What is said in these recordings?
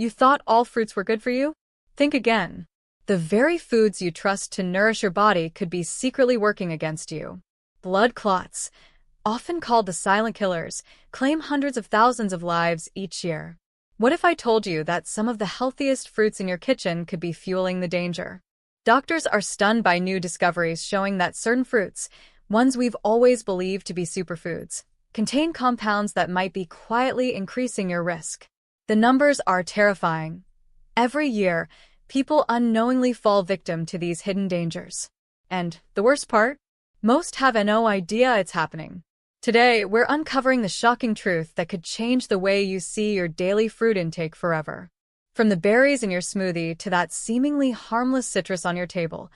You thought all fruits were good for you? Think again. The very foods you trust to nourish your body could be secretly working against you. Blood clots, often called the silent killers, claim hundreds of thousands of lives each year. What if I told you that some of the healthiest fruits in your kitchen could be fueling the danger? Doctors are stunned by new discoveries showing that certain fruits, ones we've always believed to be superfoods, contain compounds that might be quietly increasing your risk. The numbers are terrifying. Every year, people unknowingly fall victim to these hidden dangers. And the worst part? Most have no idea it's happening. Today, we're uncovering the shocking truth that could change the way you see your daily fruit intake forever. From the berries in your smoothie to that seemingly harmless citrus on your table,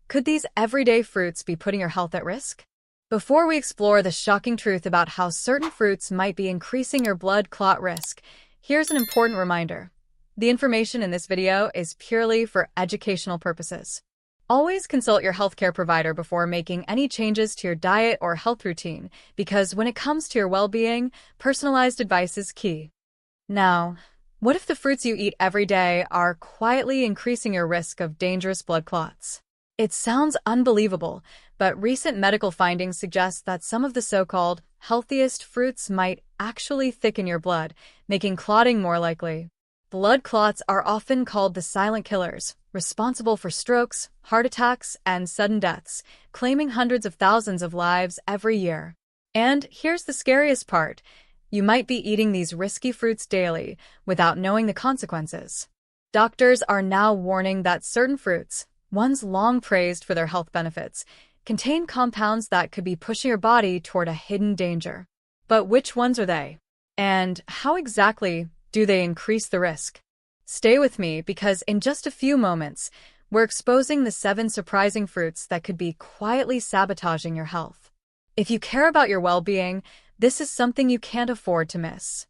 could these everyday fruits be putting your health at risk? Before we explore the shocking truth about how certain fruits might be increasing your blood clot risk, here's an important reminder. The information in this video is purely for educational purposes. Always consult your healthcare provider before making any changes to your diet or health routine, because when it comes to your well-being, personalized advice is key. Now, what if the fruits you eat every day are quietly increasing your risk of dangerous blood clots? It sounds unbelievable, but recent medical findings suggest that some of the so-called healthiest fruits might actually thicken your blood, making clotting more likely. Blood clots are often called the silent killers, responsible for strokes, heart attacks, and sudden deaths, claiming hundreds of thousands of lives every year. And here's the scariest part. You might be eating these risky fruits daily without knowing the consequences. Doctors are now warning that certain fruits, ones long praised for their health benefits, contain compounds that could be pushing your body toward a hidden danger. But which ones are they? And how exactly do they increase the risk? Stay with me because in just a few moments, we're exposing the 7 surprising fruits that could be quietly sabotaging your health. If you care about your well-being, this is something you can't afford to miss.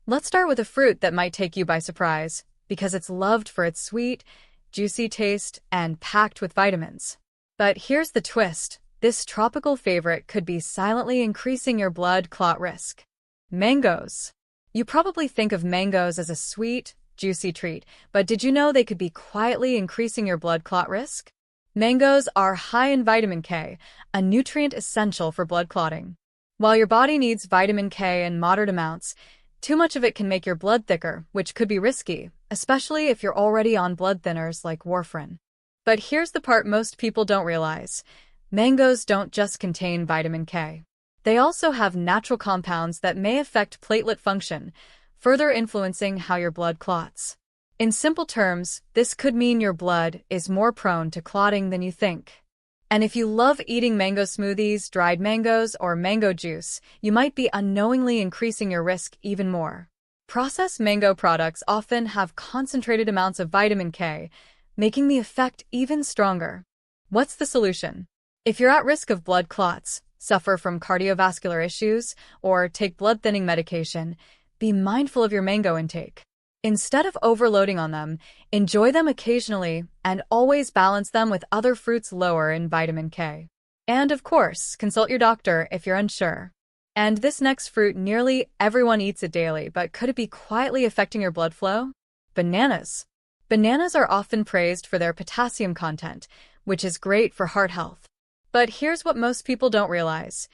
Let's start with a fruit that might take you by surprise because it's loved for its sweet, juicy taste and packed with vitamins. But here's the twist. This tropical favorite could be silently increasing your blood clot risk. Mangoes. You probably think of mangoes as a sweet, juicy treat, but did you know they could be quietly increasing your blood clot risk? Mangoes are high in vitamin K, a nutrient essential for blood clotting. While your body needs vitamin K in moderate amounts, too much of it can make your blood thicker, which could be risky, especially if you're already on blood thinners like warfarin. But here's the part most people don't realize. Mangoes don't just contain vitamin K. They also have natural compounds that may affect platelet function, further influencing how your blood clots. In simple terms, this could mean your blood is more prone to clotting than you think. And if you love eating mango smoothies, dried mangoes, or mango juice, you might be unknowingly increasing your risk even more. Processed mango products often have concentrated amounts of vitamin K, making the effect even stronger. What's the solution? If you're at risk of blood clots, suffer from cardiovascular issues, or take blood-thinning medication, be mindful of your mango intake. Instead of overloading on them, enjoy them occasionally and always balance them with other fruits lower in vitamin K. And of course, consult your doctor if you're unsure. And this next fruit, nearly everyone eats it daily, but could it be quietly affecting your blood flow? Bananas. Bananas are often praised for their potassium content, which is great for heart health. But here's what most people don't realize.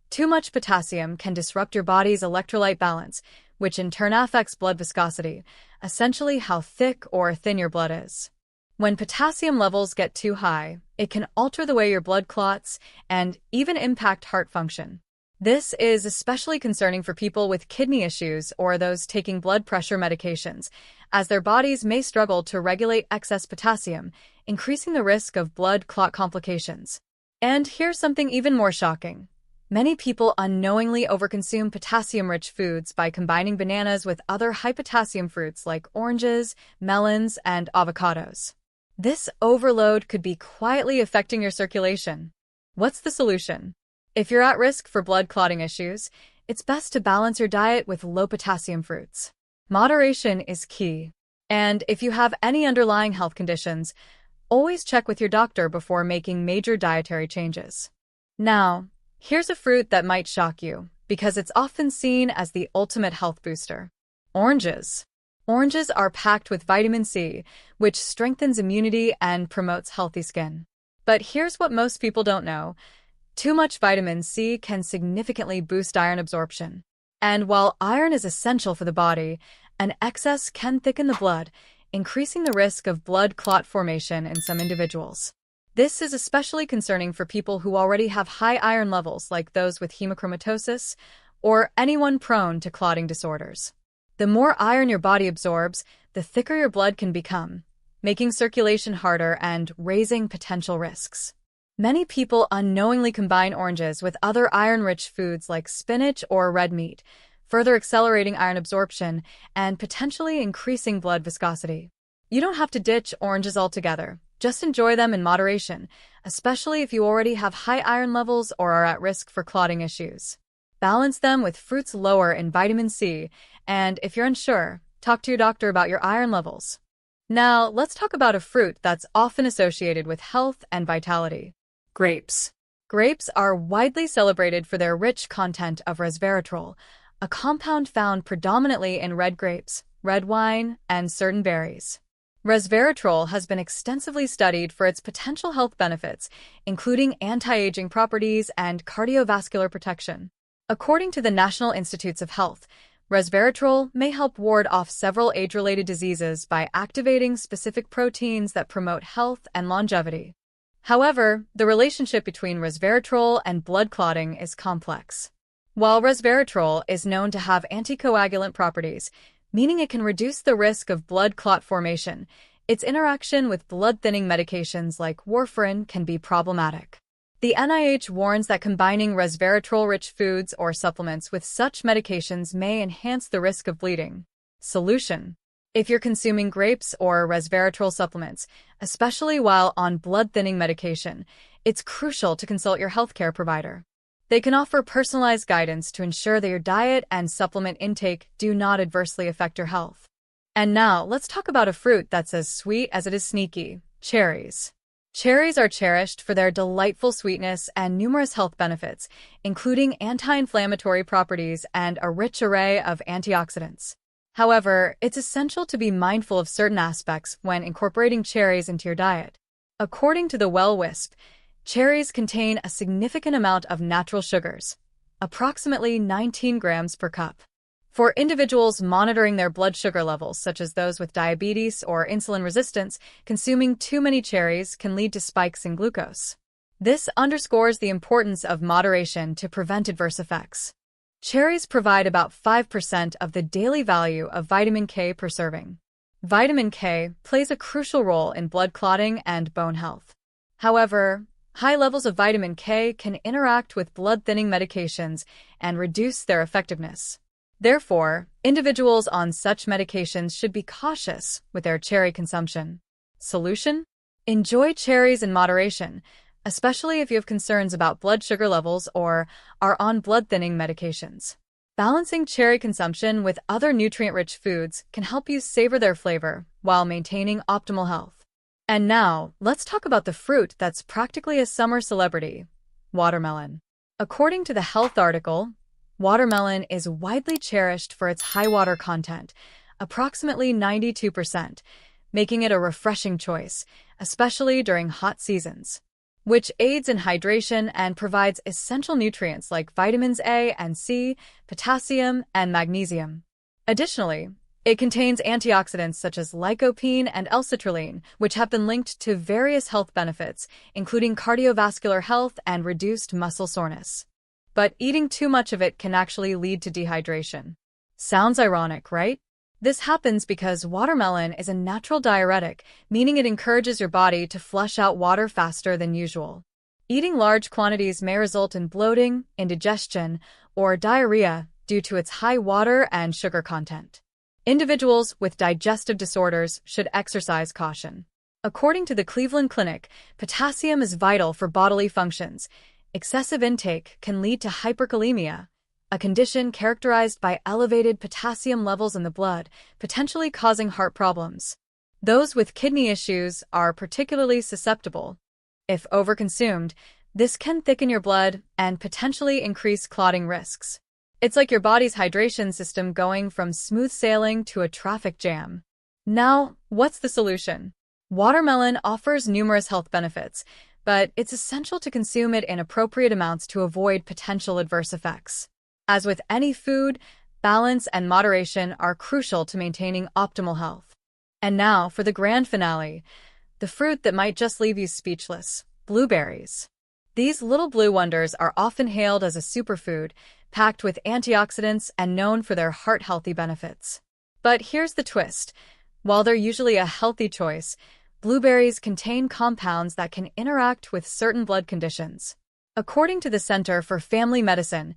Too much potassium can disrupt your body's electrolyte balance, which in turn affects blood viscosity, essentially how thick or thin your blood is. When potassium levels get too high, it can alter the way your blood clots and even impact heart function. This is especially concerning for people with kidney issues or those taking blood pressure medications, as their bodies may struggle to regulate excess potassium, increasing the risk of blood clot complications. And here's something even more shocking. Many people unknowingly overconsume potassium-rich foods by combining bananas with other high-potassium fruits like oranges, melons, and avocados. This overload could be quietly affecting your circulation. What's the solution? If you're at risk for blood clotting issues, it's best to balance your diet with low-potassium fruits. Moderation is key. And if you have any underlying health conditions, always check with your doctor before making major dietary changes. Now, here's a fruit that might shock you, because it's often seen as the ultimate health booster. Oranges. Oranges are packed with vitamin C, which strengthens immunity and promotes healthy skin. But here's what most people don't know. Too much vitamin C can significantly boost iron absorption. And while iron is essential for the body, an excess can thicken the blood, increasing the risk of blood clot formation in some individuals. This is especially concerning for people who already have high iron levels, like those with hemochromatosis or anyone prone to clotting disorders. The more iron your body absorbs, the thicker your blood can become, making circulation harder and raising potential risks. Many people unknowingly combine oranges with other iron-rich foods like spinach or red meat, further accelerating iron absorption and potentially increasing blood viscosity. You don't have to ditch oranges altogether. Just enjoy them in moderation, especially if you already have high iron levels or are at risk for clotting issues. Balance them with fruits lower in vitamin C, and if you're unsure, talk to your doctor about your iron levels. Now, let's talk about a fruit that's often associated with health and vitality. Grapes. Grapes are widely celebrated for their rich content of resveratrol, a compound found predominantly in red grapes, red wine, and certain berries. Resveratrol has been extensively studied for its potential health benefits, including anti-aging properties and cardiovascular protection. According to the National Institutes of Health, resveratrol may help ward off several age-related diseases by activating specific proteins that promote health and longevity. However, the relationship between resveratrol and blood clotting is complex. While resveratrol is known to have anticoagulant properties, meaning it can reduce the risk of blood clot formation, its interaction with blood-thinning medications like warfarin can be problematic. The NIH warns that combining resveratrol-rich foods or supplements with such medications may enhance the risk of bleeding. Solution: if you're consuming grapes or resveratrol supplements, especially while on blood-thinning medication, it's crucial to consult your healthcare provider. They can offer personalized guidance to ensure that your diet and supplement intake do not adversely affect your health. And now, let's talk about a fruit that's as sweet as it is sneaky: cherries. Cherries are cherished for their delightful sweetness and numerous health benefits, including anti-inflammatory properties and a rich array of antioxidants. However, it's essential to be mindful of certain aspects when incorporating cherries into your diet. According to the Well-Wisp, cherries contain a significant amount of natural sugars, approximately 19 grams per cup. For individuals monitoring their blood sugar levels, such as those with diabetes or insulin resistance, consuming too many cherries can lead to spikes in glucose. This underscores the importance of moderation to prevent adverse effects. Cherries provide about 5% of the daily value of vitamin K per serving. Vitamin K plays a crucial role in blood clotting and bone health. However, high levels of vitamin K can interact with blood-thinning medications and reduce their effectiveness. Therefore, individuals on such medications should be cautious with their cherry consumption. Solution: enjoy cherries in moderation, especially if you have concerns about blood sugar levels or are on blood-thinning medications. Balancing cherry consumption with other nutrient-rich foods can help you savor their flavor while maintaining optimal health. And now, let's talk about the fruit that's practically a summer celebrity: watermelon. According to the health article, watermelon is widely cherished for its high water content, approximately 92%, making it a refreshing choice, especially during hot seasons, which aids in hydration and provides essential nutrients like vitamins A and C, potassium, and magnesium. Additionally, it contains antioxidants such as lycopene and L-citrulline, which have been linked to various health benefits, including cardiovascular health and reduced muscle soreness. But eating too much of it can actually lead to dehydration. Sounds ironic, right? This happens because watermelon is a natural diuretic, meaning it encourages your body to flush out water faster than usual. Eating large quantities may result in bloating, indigestion, or diarrhea due to its high water and sugar content. Individuals with digestive disorders should exercise caution. According to the Cleveland Clinic, potassium is vital for bodily functions. Excessive intake can lead to hyperkalemia, a condition characterized by elevated potassium levels in the blood, potentially causing heart problems. Those with kidney issues are particularly susceptible. If overconsumed, this can thicken your blood and potentially increase clotting risks. It's like your body's hydration system going from smooth sailing to a traffic jam. Now, what's the solution? Watermelon offers numerous health benefits, but it's essential to consume it in appropriate amounts to avoid potential adverse effects. As with any food, balance and moderation are crucial to maintaining optimal health. And now, for the grand finale, the fruit that might just leave you speechless: blueberries. These little blue wonders are often hailed as a superfood, packed with antioxidants and known for their heart-healthy benefits. But here's the twist. While they're usually a healthy choice, blueberries contain compounds that can interact with certain blood conditions. According to the Center for Family Medicine,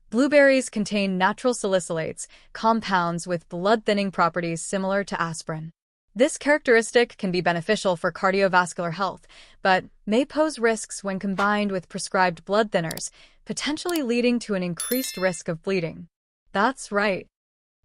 blueberries contain natural salicylates, compounds with blood-thinning properties similar to aspirin. This characteristic can be beneficial for cardiovascular health, but may pose risks when combined with prescribed blood thinners, potentially leading to an increased risk of bleeding. That's right.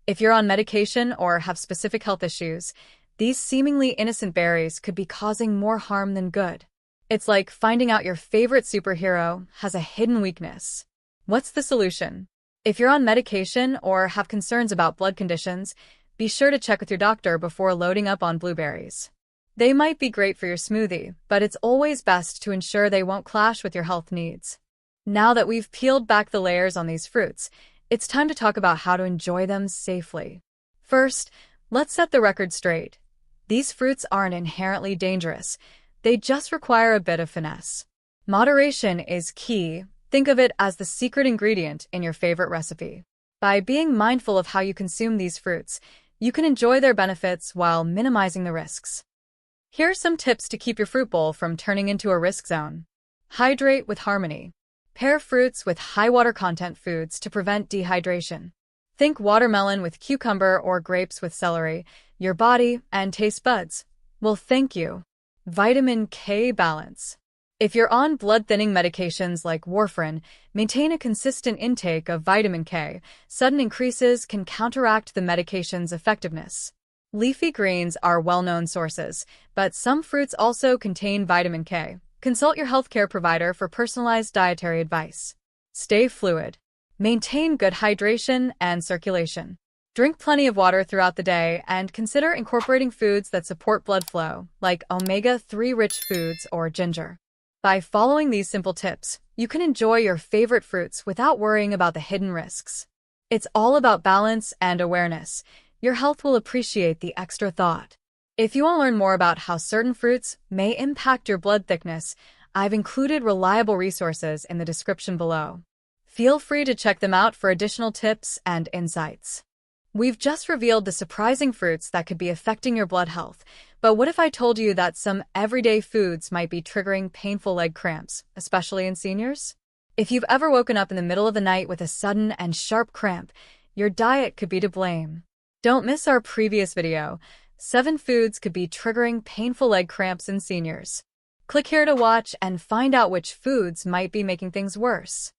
If you're on medication or have specific health issues, these seemingly innocent berries could be causing more harm than good. It's like finding out your favorite superhero has a hidden weakness. What's the solution? If you're on medication or have concerns about blood conditions, be sure to check with your doctor before loading up on blueberries. They might be great for your smoothie, but it's always best to ensure they won't clash with your health needs. Now that we've peeled back the layers on these fruits, it's time to talk about how to enjoy them safely. First, let's set the record straight. These fruits aren't inherently dangerous. They just require a bit of finesse. Moderation is key. Think of it as the secret ingredient in your favorite recipe. By being mindful of how you consume these fruits, you can enjoy their benefits while minimizing the risks. Here are some tips to keep your fruit bowl from turning into a risk zone. Hydrate with harmony. Pair fruits with high water content foods to prevent dehydration. Think watermelon with cucumber or grapes with celery. Your body and taste buds will thank you. Vitamin K balance. If you're on blood-thinning medications like warfarin, maintain a consistent intake of vitamin K. Sudden increases can counteract the medication's effectiveness. Leafy greens are well-known sources, but some fruits also contain vitamin K. Consult your healthcare provider for personalized dietary advice. Stay fluid. Maintain good hydration and circulation. Drink plenty of water throughout the day and consider incorporating foods that support blood flow, like omega-3 rich foods or ginger. By following these simple tips, you can enjoy your favorite fruits without worrying about the hidden risks. It's all about balance and awareness. Your health will appreciate the extra thought. If you want to learn more about how certain fruits may impact your blood thickness, I've included reliable resources in the description below. Feel free to check them out for additional tips and insights. We've just revealed the surprising fruits that could be affecting your blood health, but what if I told you that some everyday foods might be triggering painful leg cramps, especially in seniors? If you've ever woken up in the middle of the night with a sudden and sharp cramp, your diet could be to blame. Don't miss our previous video. 7 foods could be triggering painful leg cramps in seniors. Click here to watch and find out which foods might be making things worse.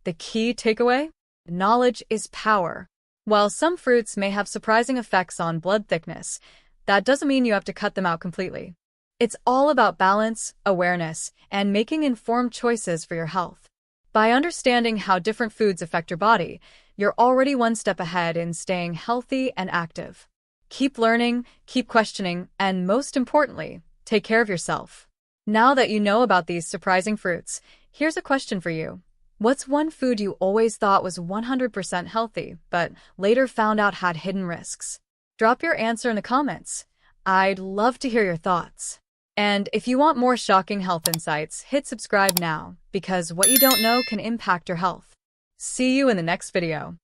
The key takeaway? Knowledge is power. While some fruits may have surprising effects on blood thickness, that doesn't mean you have to cut them out completely. It's all about balance, awareness, and making informed choices for your health. By understanding how different foods affect your body, you're already one step ahead in staying healthy and active. Keep learning, keep questioning, and most importantly, take care of yourself. Now that you know about these surprising fruits, here's a question for you. What's one food you always thought was 100% healthy, but later found out had hidden risks? Drop your answer in the comments. I'd love to hear your thoughts. And if you want more shocking health insights, hit subscribe now, because what you don't know can impact your health. See you in the next video.